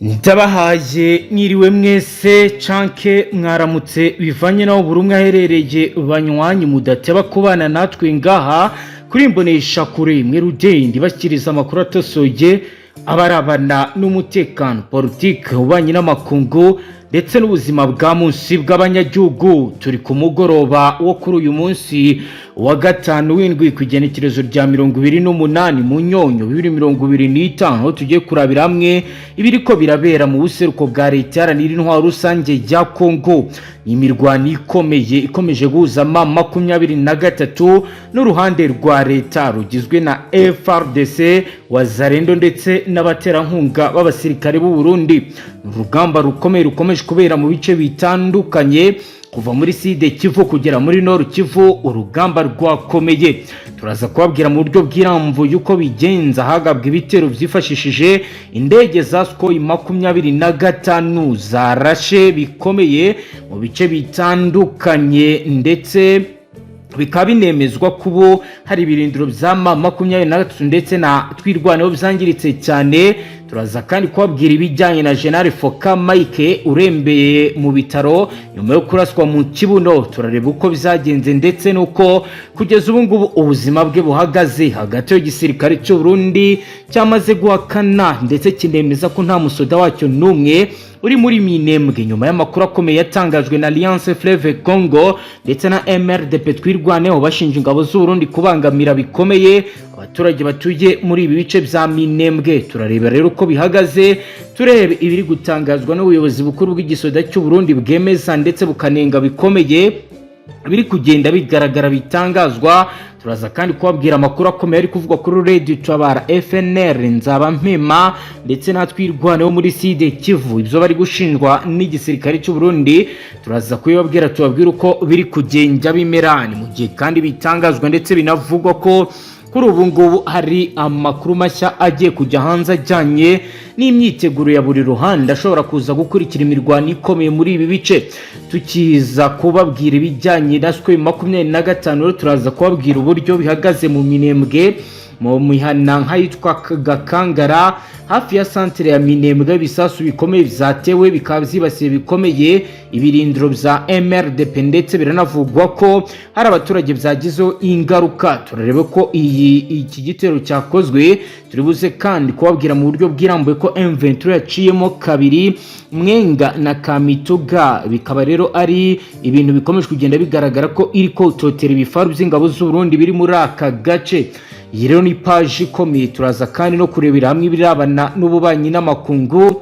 Ndabahaye mwiriwe mwese canke mwaramutse bivanye naho buri umwe aherereye banywanyi mudateba kubana natwe ngaha kuri imbonesha kure mwe rudende bashyikiriza amakuru atosoye abarabana n'umutekano politique ubanye n'amakungu ndetse n'ubuzima bwa munsi bw'abanyagihugu. Turi ku mugoroba wo kuri uyu munsi wa gatanu w'indwi ku igenekerezo rya 28 mu nyonyo 2025 aho tugiye kurabira hamwe ibiriko birabera mu buseruko bwa leta yaranira intwaro rusange ya Kongo. Imirwano ikomeje guhuza M23 n'uruhande rwa leta rugizwe na FRDC wazarendo ndetse n'abaterankunga b'abasirikare b'u Burundi. Urugamba rukomeje kubera mu bice bitandukanye kuva muri Sud Kivu kugera muri Nord Kivu. Urugamba rwakomeye turaza kubabwira mu buryo bw'iramvu yuko bigenza hagabwa ibitero byifashishije indege za Sukhoi 25 zarashe bikomeye mu bice bitandukanye ndetse bikaba binemezwa kubo hari ibirindiro bya M23 ndetse na twirwaneho byangiritse cyane. Turaza kandi kubabwira ibijyanye na General Foka Mike urembeye mu bitaro nyuma yo kuraswa mu kibuno. Turareba uko byagenze ndetse nuko kugeza ubu ngubu ubuzima bwe buhagaze. Hagati y'igisirikare cy'u Burundi cyamaze guhakana ndetse kinemeza ko nta musoda wacyo numwe uri muri minembwe nyuma y'amakuru akomeye yatangajwe na Alliance Fleuve Congo ndetse na MRDP twirwaneho bashinja ingabo z'u Burundi kubangamira bikomeye abaturage batuye muri ibi bice bya minembwe. Turareba rero uko bihagaze, turebe ibiri gutangazwa n'ubuyobozi bukuru bw'igisoda cy'u Burundi bwemeza ndetse bukanenga bikomeye biri kugenda bigaragara bitangazwa. Turaza kandi kubabwira amakuru akomeye ari kuvugwa kuri Radio Tabara FNR nzaba mpema ndetse natwirwaneho muri Sud Kivu ibyo bari gushinjwa n'igisirikare cy'u Burundi. Turaza kubabwira tubabwira uko biri kugenda bimerani mu gihe kandi bitangazwa ndetse binavugwa ko kuri ubu ngubu hari amakuru mashya agiye kujya hanze ajyanye n'imyiteguro ya buri ruhande ashobora kuza gukurikira imirwano ikomeye muri ibi bice. Tukiza kubabwira ibijyanye na Sukhoi 25 turaza kubabwira uburyo bihagaze mu minembwe mu mihana nk'ayitwa Gakangara hafi ya centre ya Minembwe. Bisasu bikomeye byatewe bikaba byibasiye bikomeye ibirindiro bya MRDP ndetse biranavugwa ko hari abaturage byagizeho ingaruka. Turarebe ko iki gitero cyakozwe. Turibuze kandi kubabwira mu buryo bw'irambuye ko M23 yaciyemo kabiri Mwenga na Kamituga. Bikaba rero ari ibintu bikomeje kugenda bigaragara ko iri kototera ibifaru by'ingabo z'u Burundi biri muri aka gace. Iyi rero ni page ikomeye. Turaza kandi no kurebera hamwe ibirabana n'ububanyi n'amakungu,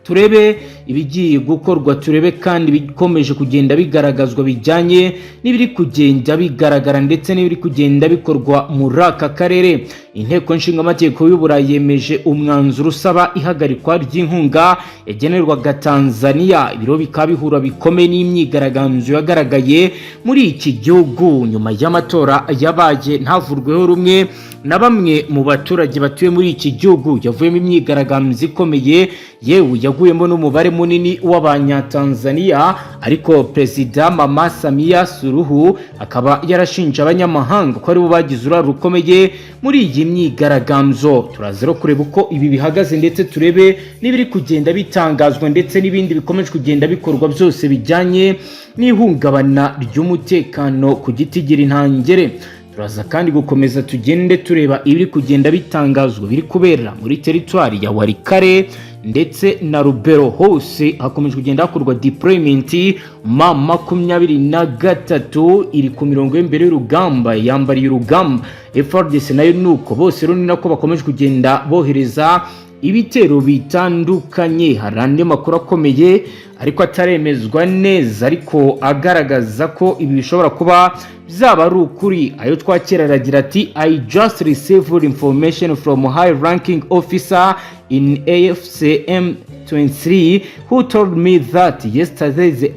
turebe ibigiye gukorwa, turebe kandi bikomeje kugenda bigaragazwa bijyanye n'ibiri kugenda bigaragara ndetse n'ibiri kugenda bikorwa muri aka karere. Inteko nshingamategeko y'u Burayi yemeje umwanzuro usaba ihagarikwa ry'inkunga yagenerwaga Tanzania. Ibiro bikaba bihura bikomeye n'imyigaragambyo yagaragaye muri iki gihugu nyuma y'amatora yabaye ntavurweho rumwe na bamwe mu baturage batuye muri iki gihugu. Yavuyemo imyigaragambyo ikomeye yewe yaguyemo n'umubare munini w'abanyatanzania, ariko Perezida Mama Samia Suluhu akaba yarashinja abanyamahanga ko ari bo bagize uruhare rukomeye muri iyi myigaragambyo. Turazero kureba uko ibi bihagaze ndetse turebe n'ibiri kugenda bitangazwa ndetse n'ibindi bikomeje kugenda bikorwa byose bijyanye n'ihungabana ry'umutekano ku giti gira intangere. Turaza kandi gukomeza tugende tureba ibiri kugenda bitangazwa biri kubera muri teritwari ya Warikare ndetse na Rubero. Hose hakomeje kugenda hakorwa deployment M23 iri ku mirongo y'imbere y'urugamba yambariye urugamba. FRDC nayo nuko bose rero ni nako bakomeje kugenda bohereza ibitero bitandukanye. Hari andi makuru akomeye ariko ataremezwa neza ariko agaragaza ko ibi bishobora kuba byaba ari ukuri. Ayo twakira aragira ati I just received information from high ranking officer in AFCM 23 who told me that yesterday the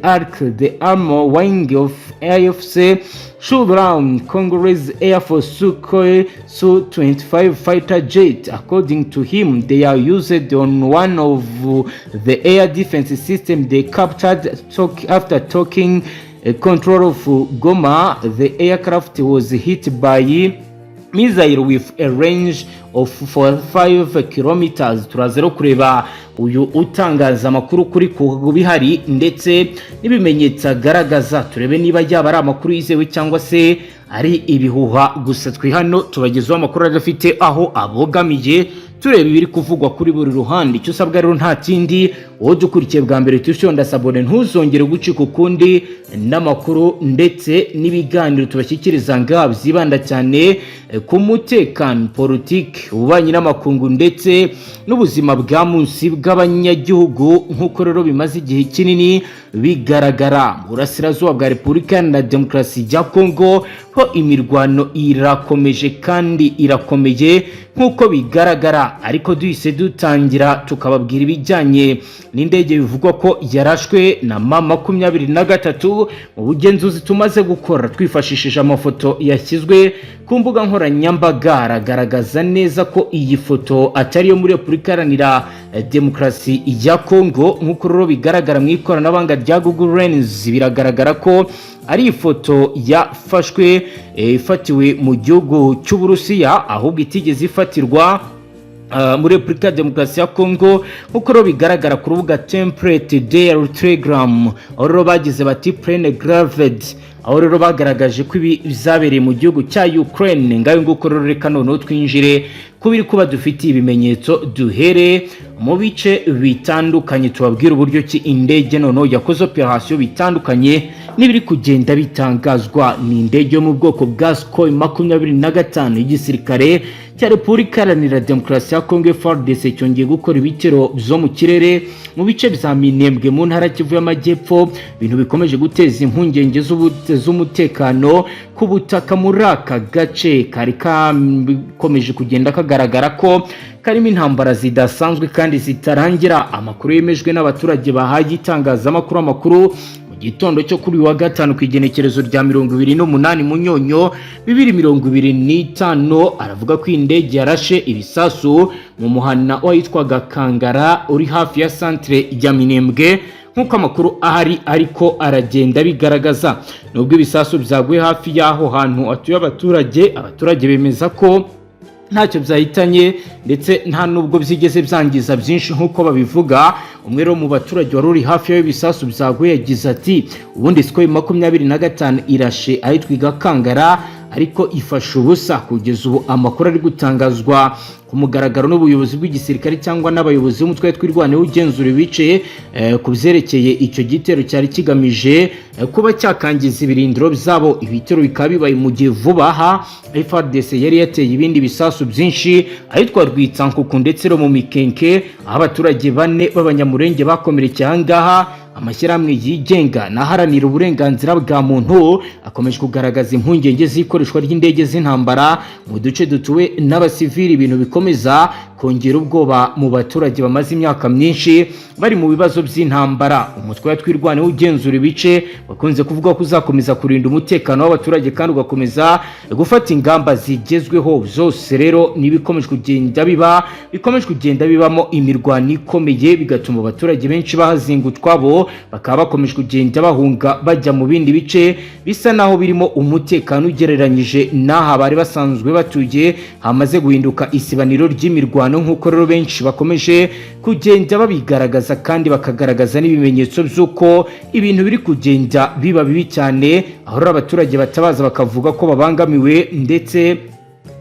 armor wing of AFC shoot down Congolese Air Force Sukhoi Su-25 fighter jet. According to him, they are used on one of the air defense system they captured after taking control of Goma. The aircraft was hit by missile with a range of 45 kilometers. Turaza kureba uyu utangaza amakuru kuri kubihari ndetse n'ibimenyetso agaragaza, turebe niba yaba ari amakuru yizewe cyangwa se ari ibihuha. Gusa twi hano tubagezaho amakuru adafite aho abogamiye, turebe ibiri kuvugwa kuri buri ruhande. Icyo usabwa rero nta kindi, wowe dukurikiye bwa mbere tushonda sabone, ntuzongere gucika ukundi n'amakuru ndetse n'ibiganiro tubashyikiriza ngabo zibanda cyane ku mutekano, politique, ububanyi n'amakungu ndetse n'ubuzima bwa munsi bw'abanyagihugu, nk'uko rero bimaze igihe kinini bigaragara mu burasirazuba bwa Repubulika na Demokarasi ya Kongo ho imirwano irakomeje kandi irakomeye nk'uko bigaragara. Ariko duhise dutangira tukababwira ibijyanye n'indege bivugwa ko yarashwe na M23 mu bugenzuzi tumaze gukora twifashishije amafoto yashyizwe ku mbuga nkoranyambaga, aragaragaza neza ko iyi foto atari yo muri Repubulika Iharanira Demokarasi ya Kongo. nk'uko rero bigaragara mu ikoranabuhanga rya Google Lens, biragaragara ko ari ifoto yafashwe ifatiwe mu gihugu cy'Uburusiya, ahubwo itigeze ifatirwa muri Repubulika Demokarasi ya Kongo, nk'uko rero bigaragara ku rubuga template Dore Telegram, aho rero bagize bati plane graved, aho rero bagaragaje ko ibi bizabereye mu gihugu cya Ukraine. Ngayo nguko rero reka noneho twinjire kubiri kuba dufitiye ibimenyetso, duhere mu bice bitandukanye tubabwira uburyo ki indege noneho yakoze operation bitandukanye n'ibiri kugenda bitangazwa. Ni indege yo mu bwoko bwa Sukhoi 25 y'igisirikare cya Repubulika Iharanira Demokarasi ya Kongo FARDC cyongeye gukora ibitero byo mu kirere mu bice bya Minembwe mu ntara Kivu y'Amajyepfo, ibintu bikomeje guteza impungenge z'umutekano ku butaka muri aka gace kari kakomeje kugenda kagaragara ko karimo intambara zidasanzwe kandi zitarangira. Amakuru yemejwe n'abaturage bahaye itangazamakuru amakuru gitondo cyo kuri wa gatanu ku igenekerezo rya 28 Munyonyo 2025, aravuga ko indege yarashe ibisasu mu muhana witwaga Kangara uri hafi ya centre ya Minembwe, nk'uko amakuru ahari ariko aragenda bigaragaza. Nubwo ibisasu byaguye hafi y'aho hantu atuye abaturage bemeza ko ntacyo byahitanye ndetse nta nubwo byigeze byangiza byinshi nk'uko babivuga. Umwe rero mu baturage wari uri hafi y'ibisasu byaguye yagize ati ubundi Sukhoi 25 irashe ahitwa Kangara ariko ifasha ubusa. Kugeza ubu amakuru ari gutangazwa ku mugaragaro n'ubuyobozi bw'igisirikare cyangwa n'abayobozi b'umutwe twirwaneho ugenzura ibice ku byerekeye icyo gitero cyari kigamije kuba cyakangiza ibirindiro byabo. Ibitero bikaba bibaye mu gihe vuba aha FARDC yari yateye ibindi bisasu byinshi ahitwa Rwitsankuku ndetse no mu Mikenke, aho abaturage 4 b'abanyamurenge bakomerekeye ahangaha. Amashyirahamwe yigenga n'aharanira uburenganzira bwa muntu akomeje kugaragaza impungenge z'ikoreshwa ry'indege z'intambara mu duce dutuwe n'abasivili, ibintu bikomeza kongera ubwoba mu baturage bamaze imyaka myinshi bari mu bibazo by'intambara. Umutwe wa twirwaneho ugenzura ibice bakunze kuvuga ko uzakomeza kurinda umutekano w'abaturage kandi ugakomeza gufata ingamba zigezweho. Zose rero nibikomeje kugenda bibamo imirwano ikomeye, bigatuma abaturage benshi bahazinga utwabo, bakaba bakomeje kugenda bahunga bajya mu bindi bice bisa naho birimo umutekano ugereranyije n'aha bari basanzwe batuye hamaze guhinduka isibaniro ry'imirwano, nk'uko rero benshi bakomeje kugenda babigaragaza kandi bakagaragaza n'ibimenyetso by'uko ibintu biri kugenda biba bibi cyane, aho abaturage batabaza bakavuga ko babangamiwe ndetse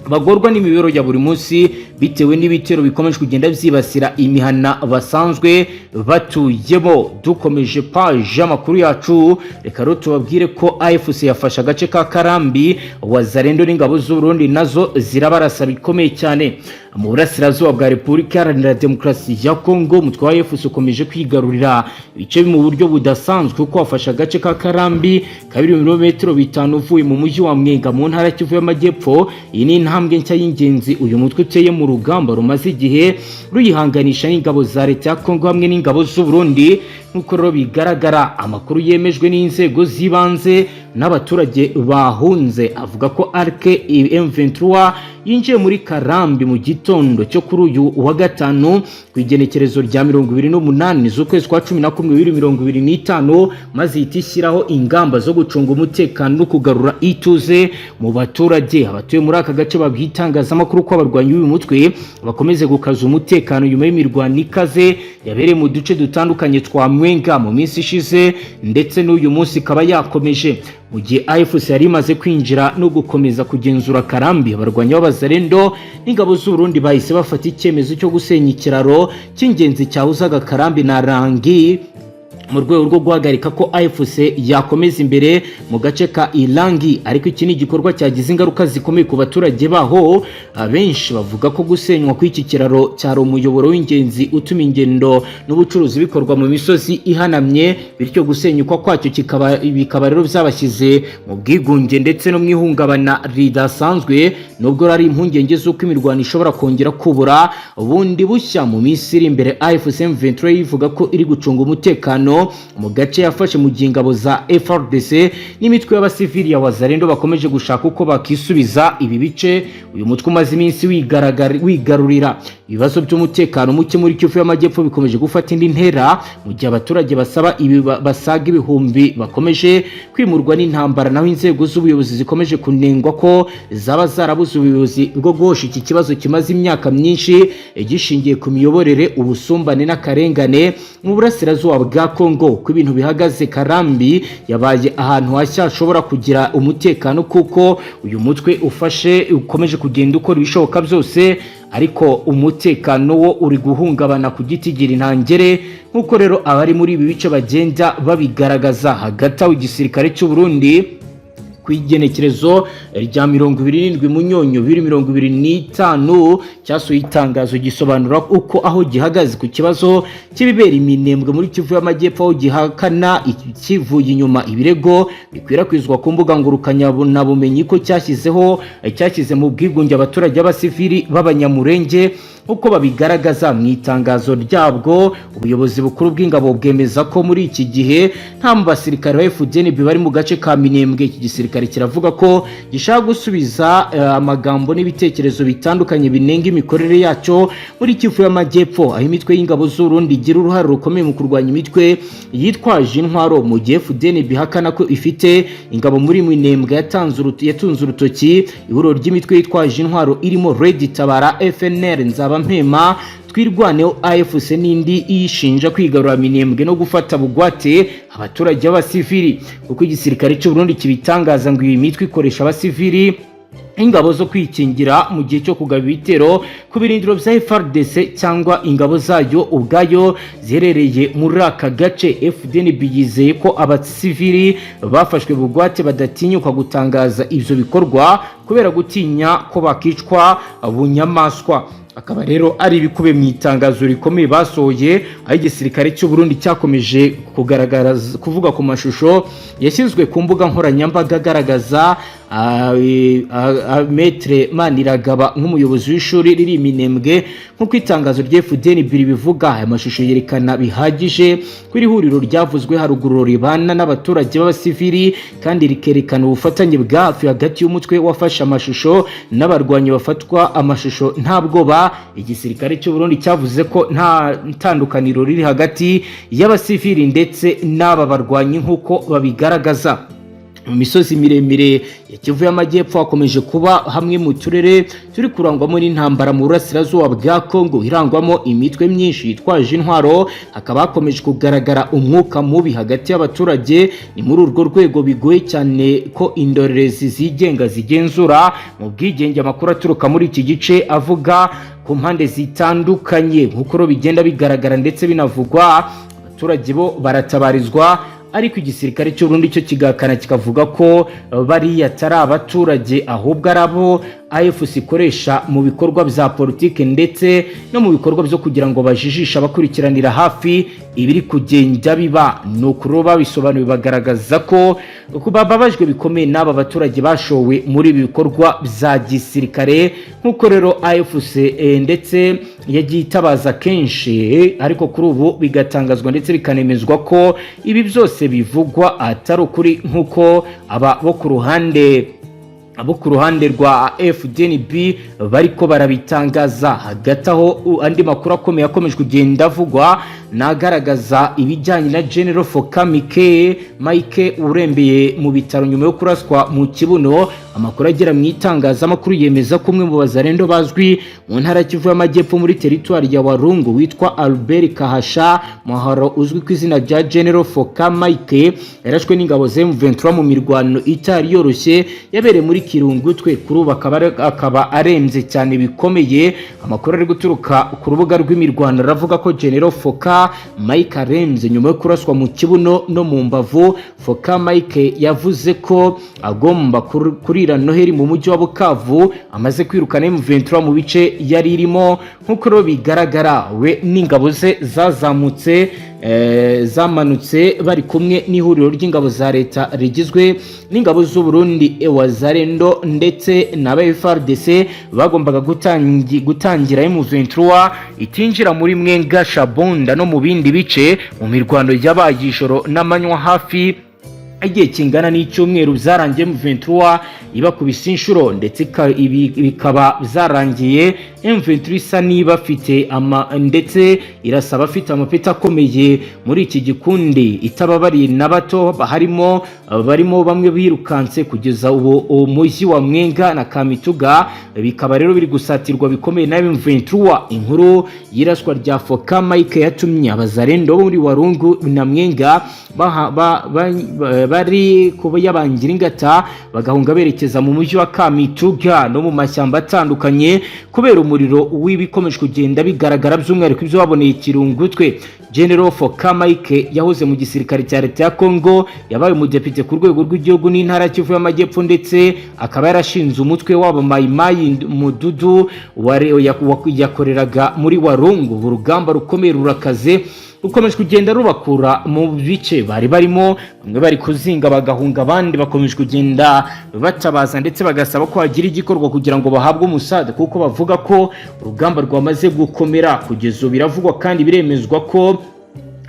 bagorwa n'imibero ya buri munsi bitewe n'ibitero bikomeje kugenda byibasira imihana basanzwe batuyemo. Dukomeje page amakuru yacu, reka rero tubabwire ko AFC yafasha agace ka Karambi, Wazalendo n'ingabo z'u Burundi nazo zirabarasa bikomeye cyane mu burasirazuba bwa Repubulika Iharanira Demokarasi ya Kongo. Umutwe wa AFC ukomeje kwigarurira ibice mu buryo budasanzwe kuko wafasha agace ka Karambi kabiri ibirometero 5 uvuye mu mujyi wa Mwenga mu ntara Kivu y'Amajyepfo. Iyi ni intambwe nshya y'ingenzi uyu mutwe uteye mu rugamba rumaze igihe ruyihanganisha n'ingabo za leta ya Kongo hamwe n'ingabo z'u Burundi, nk'uko rero bigaragara. Amakuru yemejwe n'inzego z'ibanze n'abaturage bahunze avuga ko Arke M23 yinjiye muri Karambi mu gitondo cyo kuri uyu wa gatanu ku igenekerezo rya 28 z'ukwezi kwa 11/2025 maze itishyiraho ingamba zo gucunga umutekano no kugarura ituze mu baturage abatuye muri aka gace babwitangazamakuru ko abarwanyi b'uyu mutwe bakomeze gukaza umutekano nyuma y'imirwano ikaze yabereye mu duce dutandukanye twa Mwenga mu minsi ishize ndetse n'uyu munsi kaba yakomeje mu gihe AFC yari imaze kwinjira no gukomeza kugenzura Karambi. Abarwanyi b'Abazarendo n'ingabo z'u Burundi bahise bafata icyemezo cyo gusenya ikiraro cy'ingenzi cyahuzaga Karambi na Rangi mu rwego rwo guhagarika ko AFC yakomeza imbere mu gace ka Irangi. Ariko iki ni igikorwa cyagize ingaruka zikomeye ku baturage baho. Abenshi bavuga ko gusenywa kw'iki kiraro cyari umuyoboro w'ingenzi utuma ingendo n'ubucuruzi bikorwa mu misozi ihanamye, bityo gusenyuka kwacyo bikaba rero byabashyize mu bwigunge ndetse no mu ihungabana ridasanzwe, nubwo ari impungenge z'uko imirwano ishobora kongera kubura ubundi bushya mu minsi iri imbere. AFC M23 ivuga ko iri gucunga umutekano mu gace yafashe mu gihe ingabo za FRDC n'imitwe y'abasivili ya Wazalendo bakomeje gushaka uko bakisubiza ibi bice uyu mutwe umaze iminsi wigarurira. Ibibazo by'umutekano muke muri Kivu y'Amajyepfo bikomeje gufata indi ntera mu gihe abaturage basaga ibihumbi bakomeje kwimurwa n'intambara, naho inzego z'ubuyobozi zikomeje kunengwa ko zaba zarabuze ubuyobozi bwo guhosha iki kibazo kimaze imyaka myinshi gishingiye ku miyoborere, ubusumbane n'akarengane mu burasirazuba bwa Kongo. Ko ibintu bihagaze, Karambi yabaye ahantu hashya hashobora kugira umutekano kuko uyu mutwe ukomeje kugenda ukora ibishoboka byose, ariko umutekano wo uri guhungabana ku giti gira intangere nkuko rero abari muri ibi bice bagenda babigaragaza. Hagati aho igisirikare cy'u Burundi ku igenekerezo rya 27 Munyonyo 2025 cyasohoye itangazo gisobanura uko aho gihagaze ku kibazo cy'ibibera iminembwe muri Kivu y'Amajyepfo, aho gihakana ikivuye inyuma ibirego bikwirakwizwa ku mbuga ngurukanya bumenyi ko cyashyize mu bwigunge abaturage b'abasivili b'abanyamurenge. Uko babigaragaza mu itangazo ryabwo, ubuyobozi bukuru bw'ingabo bwemeza ko muri iki gihe nta mu basirikare ba Fdnb bari mu gace ka Minembwe. Iki gisirikare kiravuga ko gishaka gusubiza amagambo n'ibitekerezo bitandukanye binenga imikorere yacyo muri Kivu y'Amajyepfo, aho imitwe y'ingabo z'u Burundi igira uruhare rukomeye mu kurwanya imitwe yitwaje intwaro, mu gihe Fdnb ihakana ko ifite ingabo muri Minembwe. yatunze urutoki ihuriro ry'imitwe yitwaje intwaro irimo Red Tabara, FNL, Nzabampema, Twirwaneho, AFC n'indi ishinja kwigarura Minembwe no gufata bugwate abaturage b'abasivili. Kuko igisirikare cy'u Burundi kibitangaza ngo iyi mitwe ikoresha abasivili ingabo zo kwikingira mu gihe cyo kugaba ibitero ku birindiro bya FRDC cyangwa ingabo zayo ubwayo ziherereye muri aka gace. Fdnb yizeye ko abasivili bafashwe bugwate badatinyuka gutangaza ivyo bikorwa kubera gutinya ko bakicwa bunyamaswa. Akaba rero ari ibikube mu itangazo rikomeye basohoye, aho igisirikare cy'u Burundi cyakomeje kuvuga ku mashusho yashyizwe ku mbuga nkoranyambaga agaragaza Maître Maniragaba nk'umuyobozi w'ishuri riri Minembwe. Nk'uko itangazo rya Fdnb bivuga, aya mashusho yerekana bihagije ko iri huriro ryavuzwe haruguru ribana n'abaturage b'abasivili kandi rikerekana ubufatanye bwa hafi hagati y'umutwe wafashe amashusho n'abarwanyi bafatwa amashusho nta bwoba. Igisirikare cy'u Burundi cyavuze ko nta tandukaniro riri hagati y'abasivili ndetse n'aba barwanyi nk'uko babigaragaza. Mu misozi miremire ya Kivu y'Amajyepfo hakomeje kuba hamwe mu turere turi kurangwamo n'intambara mu burasirazuba bwa Kongo irangwamo imitwe myinshi yitwaje intwaro. Hakaba hakomeje kugaragara umwuka mubi hagati y'abaturage. Ni muri urwo rwego bigoye cyane ko indorerezi zigenga zigenzura mu bwigenge amakuru aturuka muri iki gice avuga ku mpande zitandukanye. Nk'uko bigenda bigaragara ndetse binavugwa, abaturage bo baratabarizwa, ariko igisirikare cy'u Burundi cyo kigakana kikavuga ko bari atari abaturage ahubwo arabo AFC ikoresha mu bikorwa bya politike ndetse no mu bikorwa byo kugira ngo bajijisha abakurikiranira hafi ibiri kugenda biba. No kuroba bisobanuye bagaragaza ko bababajwe bikomeye n'aba baturage bashowe muri ibi bikorwa bya gisirikare. Nkuko rero AFC ndetse yagiye itabaza kenshi, ariko kuri ubu bigatangazwa ndetse bikanemezwa ko ibi byose bivugwa atari ukuri, nkuko aba bo ku ruhande abo ku ruhande rwa Fdnb bariko barabitangaza. Hagati aho andi makuru akomeye akomeje kugenda avugwa nagaragaza ibijyanye na General Foka Mike urembeye mu bitaro nyuma yo kuraswa mu kibuno. Amakuru agera mu itangazamakuru yemeza ko umwe mu bazarendo bazwi mu ntara Kivu y'Amajyepfo muri teritwari ya Walungu witwa Albert Kahasha Maharo uzwi ku izina rya General Foka Mike yarashwe n'ingabo za M23 mu mirwano itari yoroshye yabereye muri Kirungutwe. Kuri ubu akaba aremze cyane bikomeye. Amakuru ari guturuka ku rubuga rw'imirwano ravuga ko General Foka Mike aremze nyuma yo kuraswa mu kibuno no mu mbavu. Foka Mike yavuze ko agomba kurira Noheri mu mujyi wa Bukavu amaze kwirukana M23 mu bice yari irimo. Nk'uko bigaragara we n'ingabo ze zamanutse bari kumwe n'ihuriro ry'ingabo za leta rigizwe n'ingabo z'u Burundi Wazarendo ndetse na FARDC bagombaga gutangira M23 itinjira muri Mwenga Shabonda no mu bindi bice mu mirwano yabaye ijoro n'amanywa hafi igihe kingana n'icyumweru zarangiye M23 ibakubise inshuro ndetse bikaba zarangiye M23 isa niba afite ndetse irasaba afite amapeta akomeye muri iki gikundi itababariye na bato barimo bamwe birukanse kugeza ubu umujyi wa Mwenga na Kamituga bikaba rero biri gusatirwa bikomeye na M23. Inkuru yiraswa rya Foka Mike yatumye abazarendo muri Walungu na Mwenga bari kuba yabangira ingata bagahunga berekeza mu mujyi wa Kamituga no mu mashyamba atandukanye kubera umuriro w'ibikomeje kugenda bigaragara by'umwihariko ibyo baboneye Kirungutwe. General Foka Mike yahoze mu gisirikare cya leta ya Kongo, yabaye umudepite ku rwego rw'igihugu n'intara Kivu y'Amajyepfo ndetse akaba yarashinze umutwe w'aba Mayimayi Mududu yakoreraga muri Walungu. Urugamba rukomeye rurakaze ukomeje kugenda rubakura mu bice bari barimo. Bamwe bari kuzinga bagahunga, abandi bakomeje kugenda batabaza ndetse bagasaba ko hagira igikorwa kugira ngo bahabwe umusada kuko bavuga ko urugamba rwamaze gukomera. Kugeza ubu biravugwa kandi biremezwa ko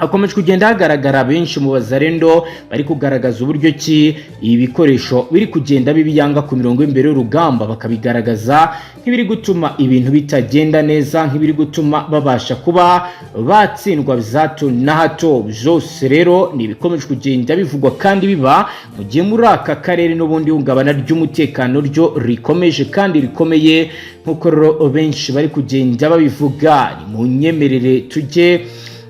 akomeje kugenda hagaragara benshi mu bazarendo bari kugaragaza uburyo ki ibikoresho biri kugenda bibiyanga ku mirongo imbere y'urugamba, bakabigaragaza nk'ibiri gutuma ibintu bitagenda neza, nk'ibiri gutuma babasha kuba batsindwa bizato na hato. Byose rero ni ibikomeje kugenda bivugwa kandi biba mu gihe muri aka karere n'ubundi hungabana ry'umutekano ryo rikomeje kandi rikomeye nk'uko rero benshi bari kugenda babivuga. Ni mu nyemerere tujye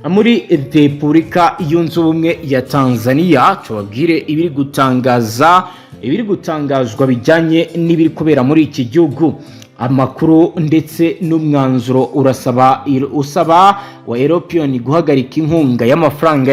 muri Repubulika Yunze Ubumwe ya Tanzania tubabwire ibiri gutangazwa bijyanye n'ibiri kubera muri iki gihugu. Amakuru ndetse n'umwanzuro usaba wa European guhagarika inkunga y'amafaranga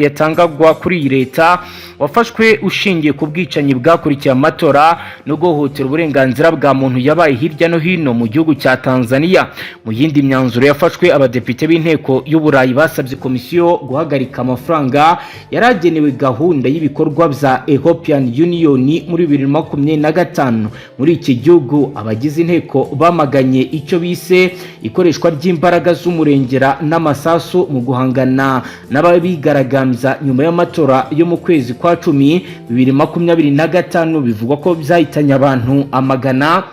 yatangagwa kuri iyi leta wafashwe ushingiye ku bwicanyi bwakurikiye amatora no guhohotera uburenganzira bwa muntu yabaye hirya no hino mu gihugu cya Tanzania. Mu yindi myanzuro yafashwe, abadepite b'inteko y'Uburayi basabye komisiyo guhagarika amafaranga yaragenewe gahunda y'ibikorwa bya European Union muri 2025 muri iki gihugu. Abagize inteko bamaganye icyo bise ikoreshwa ry'imbaraga z'umurengera n'amasasu mu guhangana n'ababigaragambya nyuma y'amatora yo mu kwezi kwa 10 2025 bivugwa ko byahitanye abantu amagana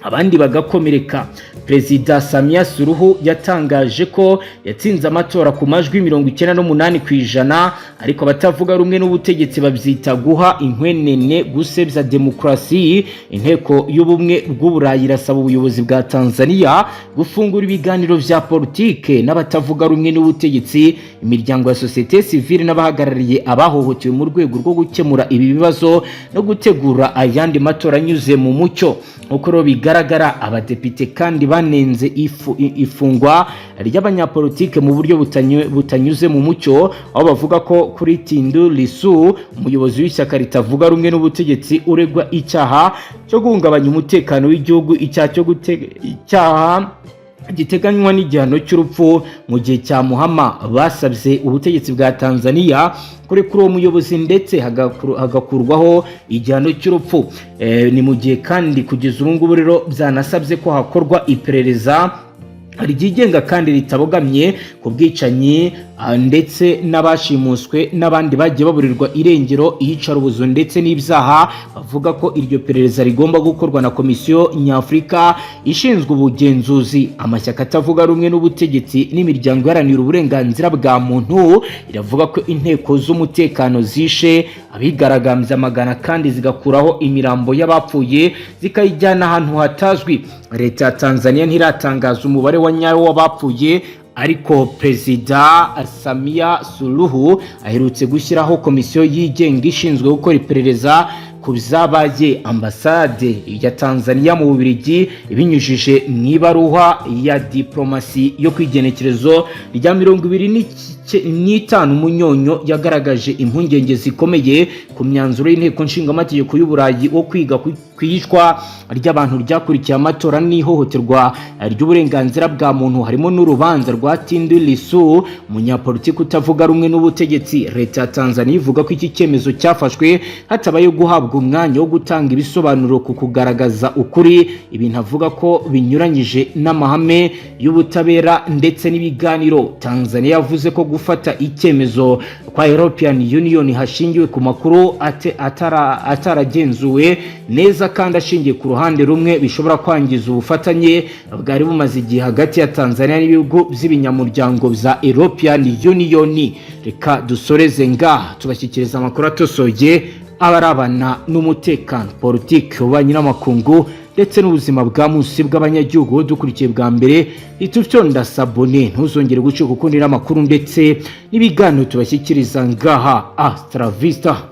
abandi bagakomereka. Perezida Samia Suluhu yatangaje ko yatsinze amatora ku majwi 98%, ariko batavuga rumwe n'ubutegetsi babyita guha inkwenene gusebya demokrasi. Inteko y'ubumwe bw'Uburayi irasaba ubuyobozi bwa Tanzania gufungura ibiganiro vya politike n'abatavuga rumwe n'ubutegetsi, imiryango ya societe civile n'abahagarariye abahohotewe mu rwego rwo gukemura ibi bibazo no gutegura ayandi matora anyuze mu mucyo. Uko bigaragara, abadepite kandi banenze ifungwa ry'abanyapolitike mu buryo butanyuze mu mucyo, aho bavuga ko kuri Tundu Lissu, umuyobozi w'ishyaka ritavuga rumwe n'ubutegetsi, uregwa icyaha cyo guhungabanya umutekano w'igihugu, icyaha giteganywa n'igihano cy'urupfu mu gihe cya Muhama. Basabye ubutegetsi bwa Tanzania kuri uwo muyobozi ndetse hagakurwaho igihano cy'urupfu. Ni mu gihe kandi kugeza ubu ngubu rero byanasabye ko hakorwa iperereza ryigenga kandi ritabogamye ku bwicanyi ndetse n'abashimuswe n'abandi bagiye baburirwa irengero, iyicarubozo ndetse n'ibyaha. Bavuga ko iryo perereza rigomba gukorwa na komisiyo nyafurika ishinzwe ubugenzuzi. Amashyaka atavuga rumwe n'ubutegetsi n'imiryango iharanira uburenganzira bwa muntu iravuga ko inteko z'umutekano zishe abigaragambya magana kandi zigakuraho imirambo y'abapfuye zikayijyana ahantu hatazwi. Leta ya Tanzania ntiratangaza umubare wa nyawo w'abapfuye, ariko Perezida Samia Suluhu aherutse gushyiraho komisiyo yigenga ishinzwe gukora iperereza ku byabaye. Ambasade ya Tanzania mu Bubiligi ibinyujije mu ibaruwa ya diplomasi yo kwigenekerezo rya 25 Munyonyo yagaragaje impungenge zikomeye ku myanzuro y'inteko nshingamategeko y'Uburayi wo kwiga kwishwa ry'abantu ryakurikiye amatora n'ihohoterwa ry'uburenganzira bwa muntu, harimo n'urubanza rwa Tundu Lissu, umunyapolitiki utavuga rumwe n'ubutegetsi. Leta ya Tanzania ivuga ko iki cyemezo cyafashwe hatabaye guhabwa umwanya wo gutanga ibisobanuro ku kugaragaza ukuri, ibintu avuga ko binyuranyije n'amahame y'ubutabera ndetse n'ibiganiro. Tanzania yavuze ko gufata icyemezo kwa European Union hashingiwe ku makuru ataragenzuwe neza kandi ashingiye ku ruhande rumwe bishobora kwangiza ubufatanye bwari bumaze igihe hagati ya Tanzania n'ibihugu by'ibinyamuryango bya European Union. Reka dusoreze ngaha tubashyikiriza amakuru atosoye abarabana n'umutekano, politiki, ububanyi n'amakungu ndetse n'ubuzima bwa munsi bw'abanyagihugu. Dukurikiye bwa mbere itutonda sabone, ntuzongere gucika ukundira amakuru ndetse n'ibiganiro tubashyikiriza ngaha. Astra Vista.